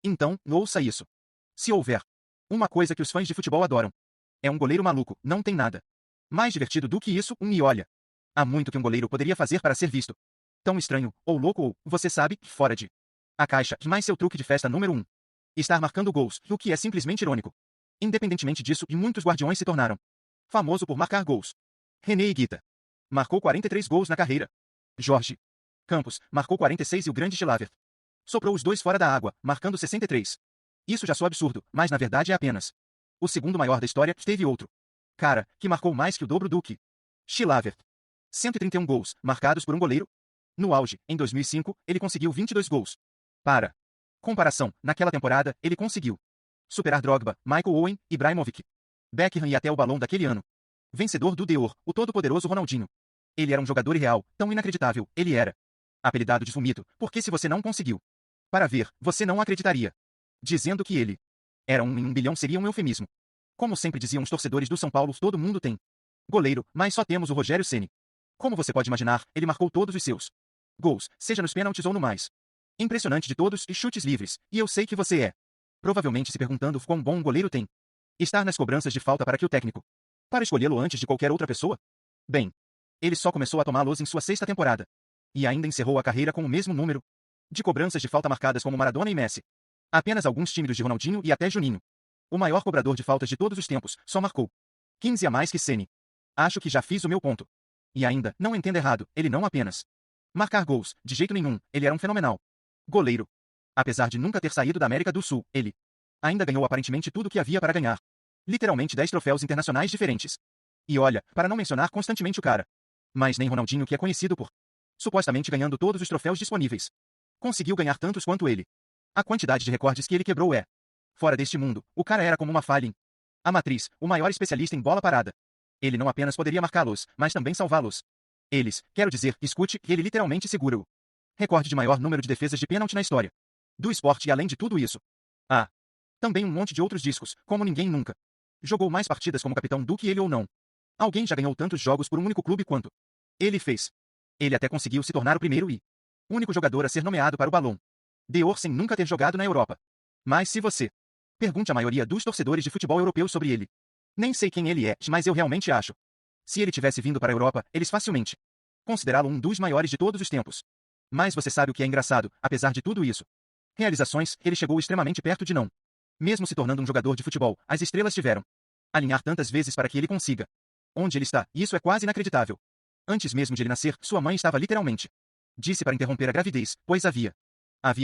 Então, ouça isso. Se houver uma coisa que os fãs de futebol adoram, é um goleiro maluco, não tem nada mais divertido do que isso, e olha. Há muito que um goleiro poderia fazer para ser visto tão estranho, ou louco ou, você sabe, fora de a caixa, mais seu truque de festa número 1. Estar marcando gols, o que é simplesmente irônico. Independentemente disso, muitos guardiões se tornaram famoso por marcar gols. René Higuita marcou 43 gols na carreira. Jorge Campos marcou 46 e o grande Chilavert soprou os dois fora da água, marcando 63. Isso já soa absurdo, mas na verdade é apenas o segundo maior da história. Teve outro cara que marcou mais que o dobro do que Chilavert. 131 gols, marcados por um goleiro. No auge, em 2005, ele conseguiu 22 gols. Para comparação, naquela temporada, ele conseguiu superar Drogba, Michael Owen, Ibrahimovic, Beckham e até o Balão daquele ano. Vencedor do Dior, o todo-poderoso Ronaldinho. Ele era um jogador irreal, tão inacreditável, ele era apelidado de Vomito, porque se você não conseguiu para ver, você não acreditaria. Dizendo que ele era um em 1 bilhão seria um eufemismo. Como sempre diziam os torcedores do São Paulo, todo mundo tem goleiro, mas só temos o Rogério Ceni. Como você pode imaginar, ele marcou todos os seus gols, seja nos pênaltis ou no mais impressionante de todos e chutes livres, e eu sei que você é provavelmente se perguntando quão bom um goleiro tem estar nas cobranças de falta para que o técnico para escolhê-lo antes de qualquer outra pessoa? Bem, ele só começou a tomá-los em sua 6ª temporada e ainda encerrou a carreira com o mesmo número de cobranças de falta marcadas como Maradona e Messi. Apenas alguns tímidos de Ronaldinho e até Juninho, o maior cobrador de faltas de todos os tempos, só marcou 15 a mais que Ceni. Acho que já fiz o meu ponto. E ainda, não entenda errado, ele não apenas marcar gols, de jeito nenhum, ele era um fenomenal goleiro. Apesar de nunca ter saído da América do Sul, ele ainda ganhou aparentemente tudo o que havia para ganhar. Literalmente 10 troféus internacionais diferentes. E olha, para não mencionar constantemente o cara. Mas nem Ronaldinho, que é conhecido por supostamente ganhando todos os troféus disponíveis, conseguiu ganhar tantos quanto ele. A quantidade de recordes que ele quebrou é fora deste mundo. O cara era como uma falha em a matriz, o maior especialista em bola parada. Ele não apenas poderia marcá-los, mas também salvá-los. Quero dizer, escute, ele literalmente segura o recorde de maior número de defesas de pênalti na história do esporte e além de tudo isso, há também um monte de outros discos, como ninguém nunca jogou mais partidas como capitão do que ele ou não. Alguém já ganhou tantos jogos por um único clube quanto ele fez. Ele até conseguiu se tornar o primeiro e único jogador a ser nomeado para o Ballon d'Or sem nunca ter jogado na Europa. Mas se você pergunte a maioria dos torcedores de futebol europeus sobre ele, nem sei quem ele é, mas eu realmente acho. Se ele tivesse vindo para a Europa, eles facilmente considerá-lo um dos maiores de todos os tempos. Mas você sabe o que é engraçado, apesar de tudo isso. Realizações, ele chegou extremamente perto de não. Mesmo se tornando um jogador de futebol, as estrelas tiveram alinhar tantas vezes para que ele consiga onde ele está, e isso é quase inacreditável. Antes mesmo de ele nascer, sua mãe estava literalmente disse para interromper a gravidez, pois havia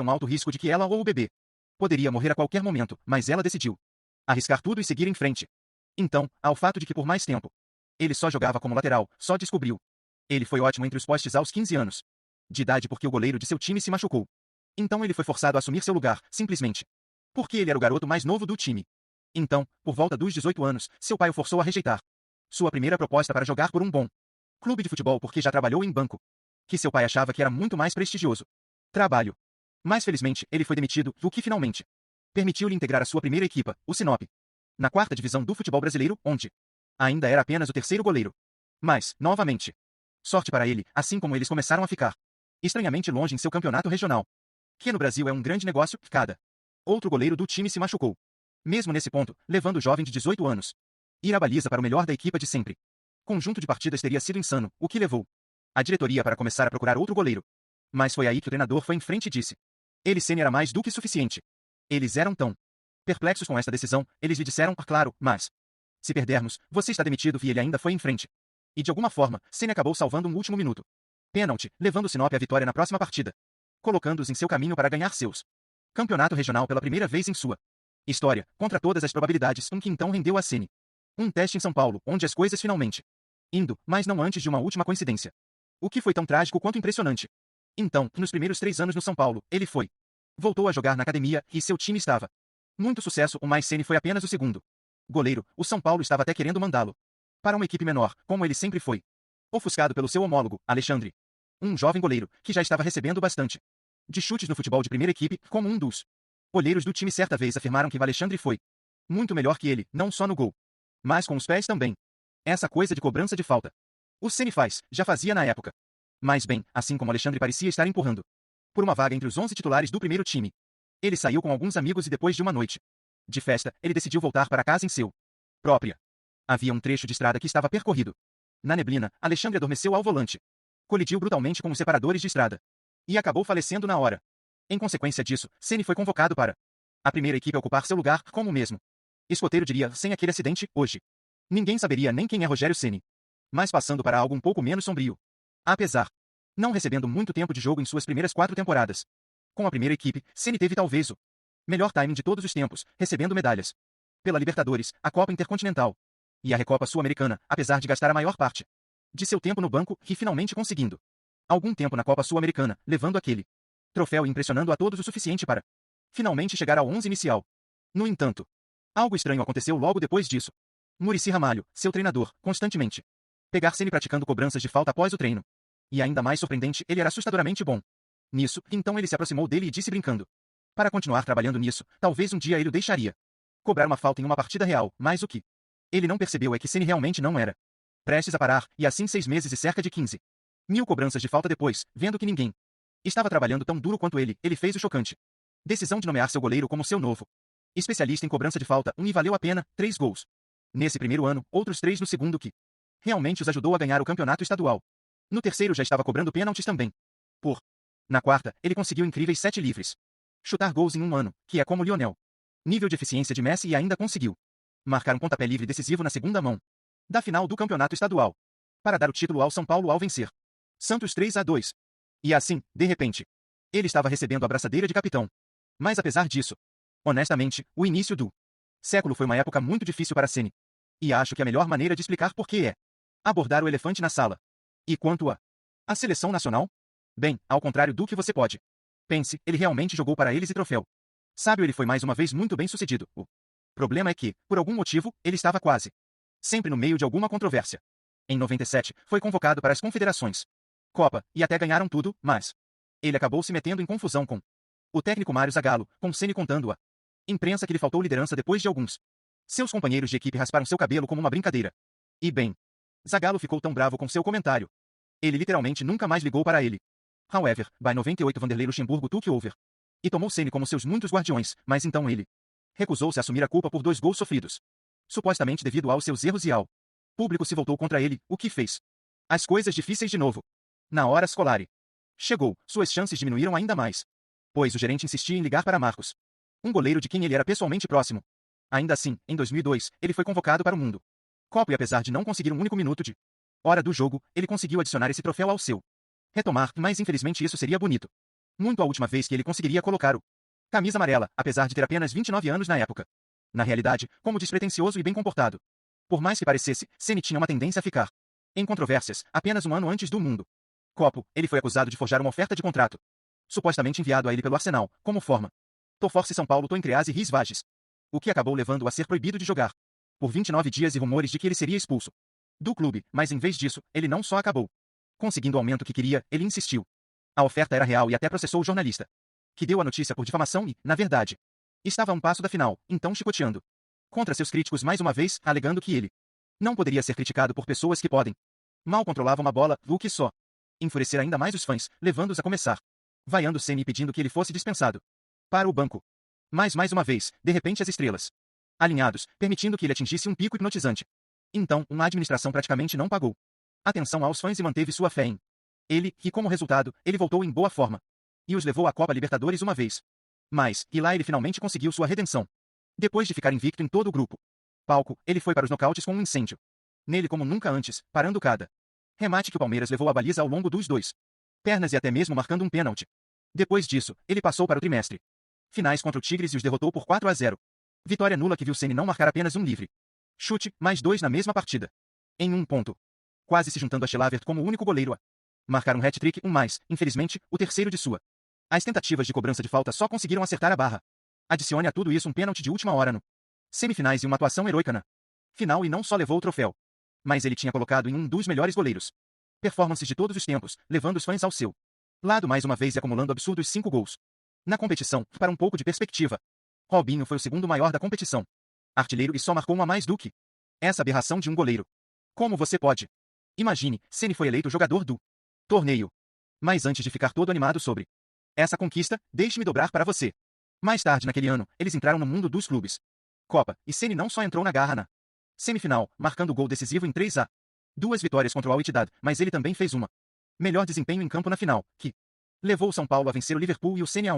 um alto risco de que ela ou o bebê poderia morrer a qualquer momento, mas ela decidiu arriscar tudo e seguir em frente. Então, ao fato de que por mais tempo ele só jogava como lateral, só descobriu. Ele foi ótimo entre os postes aos 15 anos de idade porque o goleiro de seu time se machucou. Então ele foi forçado a assumir seu lugar, simplesmente porque ele era o garoto mais novo do time. Então, por volta dos 18 anos, seu pai o forçou a rejeitar sua primeira proposta para jogar por um bom clube de futebol porque já trabalhou em banco, que seu pai achava que era muito mais prestigioso trabalho. Mas felizmente, ele foi demitido, o que finalmente permitiu-lhe integrar a sua primeira equipa, o Sinop, na 4ª divisão do futebol brasileiro, onde ainda era apenas o terceiro goleiro. Mas, novamente, sorte para ele, assim como eles começaram a ficar estranhamente longe em seu campeonato regional, que no Brasil é um grande negócio, cada outro goleiro do time se machucou. Mesmo nesse ponto, levando o jovem de 18 anos ir à baliza para o melhor da equipa de sempre. Conjunto de partidas teria sido insano, o que levou a diretoria para começar a procurar outro goleiro. Mas foi aí que o treinador foi em frente e disse: Ceni era mais do que suficiente. Eles eram tão perplexos com esta decisão, eles lhe disseram, claro, mas se perdermos, você está demitido e ele ainda foi em frente. E de alguma forma, Ceni acabou salvando um último minuto pênalti, levando o Sinop à vitória na próxima partida, colocando-os em seu caminho para ganhar seus campeonato regional pela primeira vez em sua história, contra todas as probabilidades, que então rendeu a Ceni um teste em São Paulo, onde as coisas finalmente indo, mas não antes de uma última coincidência. O que foi tão trágico quanto impressionante. Então, nos primeiros 3 anos no São Paulo, ele voltou a jogar na academia, e seu time estava muito sucesso, mas Ceni foi apenas o segundo goleiro. O São Paulo estava até querendo mandá-lo para uma equipe menor, como ele sempre foi ofuscado pelo seu homólogo, Alexandre, um jovem goleiro, que já estava recebendo bastante de chutes no futebol de primeira equipe, como um dos olheiros do time certa vez afirmaram que Alexandre foi muito melhor que ele, não só no gol, mas com os pés também. Essa coisa de cobrança de falta. O Ceni já fazia na época. Mas bem, assim como Alexandre parecia estar empurrando por uma vaga entre os 11 titulares do primeiro time, Ele saiu com alguns amigos e depois de uma noite de festa, ele decidiu voltar para casa em seu própria. Havia um trecho de estrada que estava percorrido. Na neblina, Alexandre adormeceu ao volante. Colidiu brutalmente com os separadores de estrada. E acabou falecendo na hora. Em consequência disso, Ceni foi convocado para a primeira equipe a ocupar seu lugar, como o mesmo escoteiro diria, sem aquele acidente, hoje. Ninguém saberia nem quem é Rogério Ceni. Mas passando para algo um pouco menos sombrio. Apesar não recebendo muito tempo de jogo em suas primeiras 4 temporadas. Com a primeira equipe, Ceni teve talvez o melhor timing de todos os tempos, recebendo medalhas pela Libertadores, a Copa Intercontinental e a Recopa Sul-Americana, apesar de gastar a maior parte de seu tempo no banco e finalmente conseguindo algum tempo na Copa Sul-Americana, levando aquele troféu e impressionando a todos o suficiente para finalmente chegar ao 11 inicial. No entanto, algo estranho aconteceu logo depois disso. Muricy Ramalho, seu treinador, constantemente pegar Ceni praticando cobranças de falta após o treino. E ainda mais surpreendente, ele era assustadoramente bom nisso, então ele se aproximou dele e disse brincando: para continuar trabalhando nisso, talvez um dia ele o deixaria cobrar uma falta em uma partida real, mas o que ele não percebeu é que Ceni realmente não era prestes a parar, e assim 6 meses e cerca de 15.000 cobranças de falta depois, vendo que ninguém estava trabalhando tão duro quanto ele fez o chocante decisão de nomear seu goleiro como seu novo especialista em cobrança de falta, e valeu a pena 3 gols nesse primeiro ano, outros 3 no segundo, que realmente os ajudou a ganhar o campeonato estadual. No terceiro já estava cobrando pênaltis também. Na quarta, ele conseguiu incríveis 7 livres. Chutar gols em um ano, que é como Lionel. Nível de eficiência de Messi, e ainda conseguiu marcar um pontapé livre decisivo na segunda mão da final do campeonato estadual para dar o título ao São Paulo ao vencer Santos 3-2. E assim, de repente, ele estava recebendo a braçadeira de capitão. Mas apesar disso, honestamente, o início do século foi uma época muito difícil para Ceni. E acho que a melhor maneira de explicar por que é abordar o elefante na sala. E quanto a seleção nacional? Bem, ao contrário do que você pode pense, ele realmente jogou para eles e troféu. Sábio, ele foi mais uma vez muito bem sucedido. O problema é que, por algum motivo, ele estava quase sempre no meio de alguma controvérsia. Em 97, foi convocado para as confederações Copa, e até ganharam tudo, mas ele acabou se metendo em confusão com o técnico Mário Zagallo, com Ceni contando a imprensa que lhe faltou liderança depois de alguns seus companheiros de equipe rasparam seu cabelo como uma brincadeira. E bem, Zagallo ficou tão bravo com seu comentário. Ele literalmente nunca mais ligou para ele. However, by 98 Vanderlei Luxemburgo took over. E tomou Ceni como seus muitos guardiões, mas então ele recusou-se a assumir a culpa por 2 gols sofridos. Supostamente devido aos seus erros, e ao público se voltou contra ele, o que fez as coisas difíceis de novo. Na hora Scolari chegou, suas chances diminuíram ainda mais, pois o gerente insistia em ligar para Marcos, um goleiro de quem ele era pessoalmente próximo. Ainda assim, em 2002, ele foi convocado para o Mundo Copa e apesar de não conseguir um único minuto de hora do jogo, ele conseguiu adicionar esse troféu ao seu retomar, mas infelizmente isso seria bonito muito a última vez que ele conseguiria colocar o camisa amarela, apesar de ter apenas 29 anos na época. Na realidade, como despretensioso e bem comportado. Por mais que parecesse, Ceni tinha uma tendência a ficar em controvérsias. Apenas um ano antes do Mundo Copa, ele foi acusado de forjar uma oferta de contrato, supostamente enviado a ele pelo Arsenal, como forma to force São Paulo to Encrease Ris Vages, o que acabou levando-o a ser proibido de jogar por 29 dias e rumores de que ele seria expulso do clube, mas em vez disso, ele não só acabou conseguindo o aumento que queria, ele insistiu. A oferta era real e até processou o jornalista, que deu a notícia por difamação e, na verdade, estava a um passo da final, então chicoteando contra seus críticos mais uma vez, alegando que ele não poderia ser criticado por pessoas que podem mal controlavam a bola, o que só enfurecer ainda mais os fãs, levando-os a começar vaiando Ceni e pedindo que ele fosse dispensado para o banco. Mas mais uma vez, de repente as estrelas alinhados, permitindo que ele atingisse um pico hipnotizante. Então, uma administração praticamente não pagou atenção aos fãs e manteve sua fé em ele, e como resultado, ele voltou em boa forma e os levou à Copa Libertadores uma vez. Mas, e lá ele finalmente conseguiu sua redenção. Depois de ficar invicto em todo o grupo palco, ele foi para os nocautes com um incêndio nele como nunca antes, parando cada remate que o Palmeiras levou à baliza ao longo dos 2 pernas e até mesmo marcando um pênalti. Depois disso, ele passou para o trimestre finais contra o Tigres e os derrotou por 4-0. Vitória nula que viu Ceni não marcar apenas um livre chute, mais 2 na mesma partida. Em um ponto, quase se juntando a Chilavert como o único goleiro a marcar um hat-trick, mais, infelizmente, o terceiro de sua. As tentativas de cobrança de falta só conseguiram acertar a barra. Adicione a tudo isso um pênalti de última hora no semifinais e uma atuação heroica na final e não só levou o troféu, mas ele tinha colocado em um dos melhores goleiros performances de todos os tempos, levando os fãs ao seu lado mais uma vez e acumulando absurdos 5 gols. Na competição, para um pouco de perspectiva, Robinho foi o segundo maior da competição. Artilheiro e só marcou uma mais do que essa aberração de um goleiro. Como você pode? Imagine, Ceni foi eleito jogador do torneio. Mas antes de ficar todo animado sobre essa conquista, deixe-me dobrar para você Mais tarde naquele ano, eles entraram no mundo dos clubes. Copa, e Ceni não só entrou na garra na semifinal, marcando o gol decisivo em 3-2 vitórias contra o Al Ittihad, mas ele também fez uma melhor desempenho em campo na final, que levou o São Paulo a vencer o Liverpool e o Ceni a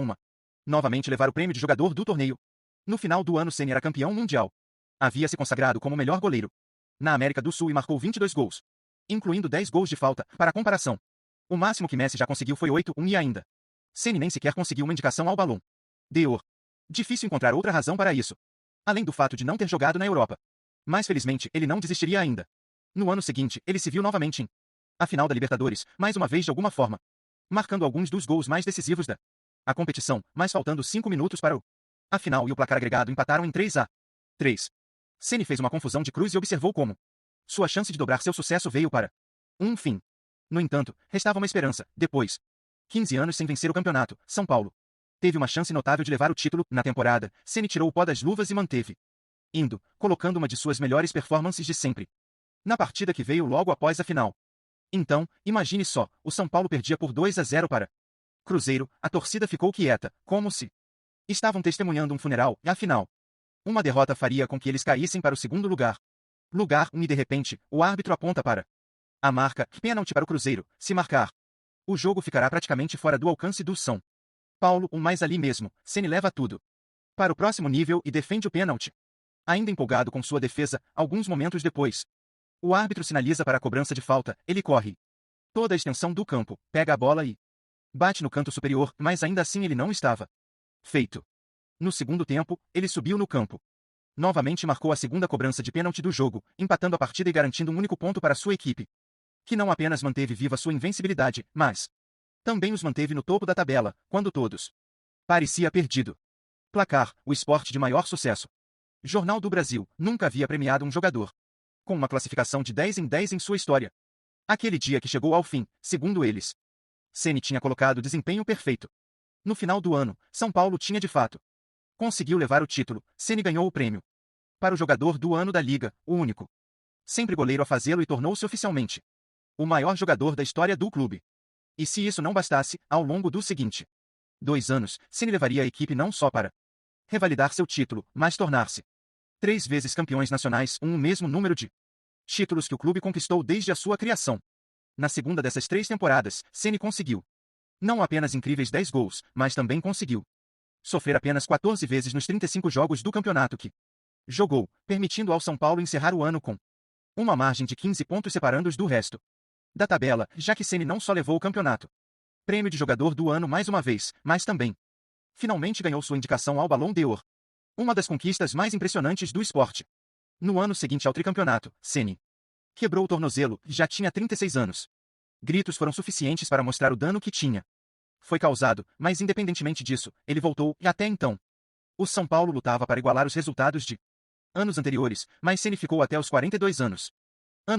novamente levar o prêmio de jogador do torneio. No final do ano, Ceni era campeão mundial. Havia se consagrado como o melhor goleiro na América do Sul e marcou 22 gols, incluindo 10 gols de falta. Para comparação, o máximo que Messi já conseguiu foi 8-1 e ainda Ceni nem sequer conseguiu uma indicação ao Ballon d'Or. Difícil encontrar outra razão para isso, além do fato de não ter jogado na Europa. Mas felizmente, ele não desistiria ainda. No ano seguinte, ele se viu novamente em a final da Libertadores, mais uma vez de alguma forma, marcando alguns dos gols mais decisivos da competição, mas faltando 5 minutos para a final e o placar agregado empataram em 3-3. Ceni fez uma confusão de cruz e observou como sua chance de dobrar seu sucesso veio para um fim. No entanto, restava uma esperança. Depois 15 anos sem vencer o campeonato, São Paulo teve uma chance notável de levar o título. Na temporada, Ceni tirou o pó das luvas e manteve indo, colocando uma de suas melhores performances de sempre na partida que veio logo após a final. Então, imagine só, o São Paulo perdia por 2-0 para Cruzeiro, a torcida ficou quieta, como se estavam testemunhando um funeral, e afinal, uma derrota faria com que eles caíssem para o segundo lugar. Lugar 1 e de repente, o árbitro aponta para a marca, pênalti para o Cruzeiro. Se marcar, o jogo ficará praticamente fora do alcance do São Paulo, mas ali mesmo, Ceni leva tudo para o próximo nível e defende o pênalti. Ainda empolgado com sua defesa, alguns momentos depois, o árbitro sinaliza para a cobrança de falta, ele corre toda a extensão do campo, pega a bola e bate no canto superior, mas ainda assim ele não estava feito. No segundo tempo, ele subiu no campo. Novamente marcou a segunda cobrança de pênalti do jogo, empatando a partida e garantindo um único ponto para sua equipe, que não apenas manteve viva sua invencibilidade, mas também os manteve no topo da tabela, quando todos parecia perdido. Placar, o esporte de maior sucesso. Jornal do Brasil, nunca havia premiado um jogador com uma classificação de 10 em 10 em sua história. Aquele dia que chegou ao fim, segundo eles, Ceni tinha colocado desempenho perfeito. No final do ano, São Paulo tinha de fato conseguiu levar o título. Ceni ganhou o prêmio para o jogador do ano da liga, o único sempre goleiro a fazê-lo e tornou-se oficialmente o maior jogador da história do clube. E se isso não bastasse, ao longo dos seguintes 2 anos, Ceni levaria a equipe não só para revalidar seu título, mas tornar-se 3 vezes campeões nacionais, o mesmo número de títulos que o clube conquistou desde a sua criação. Na segunda dessas 3 temporadas, Ceni conseguiu não apenas incríveis 10 gols, mas também conseguiu sofrer apenas 14 vezes nos 35 jogos do campeonato que jogou, permitindo ao São Paulo encerrar o ano com uma margem de 15 pontos separando-os do resto da tabela, já que Ceni não só levou o campeonato, prêmio de jogador do ano mais uma vez, mas também finalmente ganhou sua indicação ao Ballon d'Or, uma das conquistas mais impressionantes do esporte. No ano seguinte ao tricampeonato, Ceni quebrou o tornozelo, já tinha 36 anos. Gritos foram suficientes para mostrar o dano que tinha foi causado, mas independentemente disso, ele voltou, e até então, o São Paulo lutava para igualar os resultados de anos anteriores, mas Ceni ficou até os 42 anos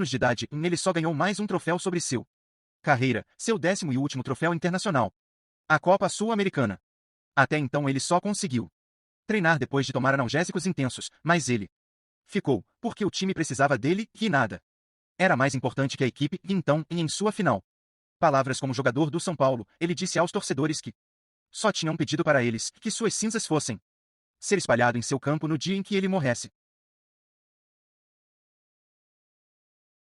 de idade, e ele só ganhou mais um troféu sobre seu carreira, seu 10º e último troféu internacional, a Copa Sul-Americana. Até então ele só conseguiu treinar depois de tomar analgésicos intensos, mas ele ficou, porque o time precisava dele, e nada era mais importante que a equipe, e então, em sua final, palavras como jogador do São Paulo, ele disse aos torcedores que só tinham pedido para eles que suas cinzas fossem ser espalhado em seu campo no dia em que ele morresse.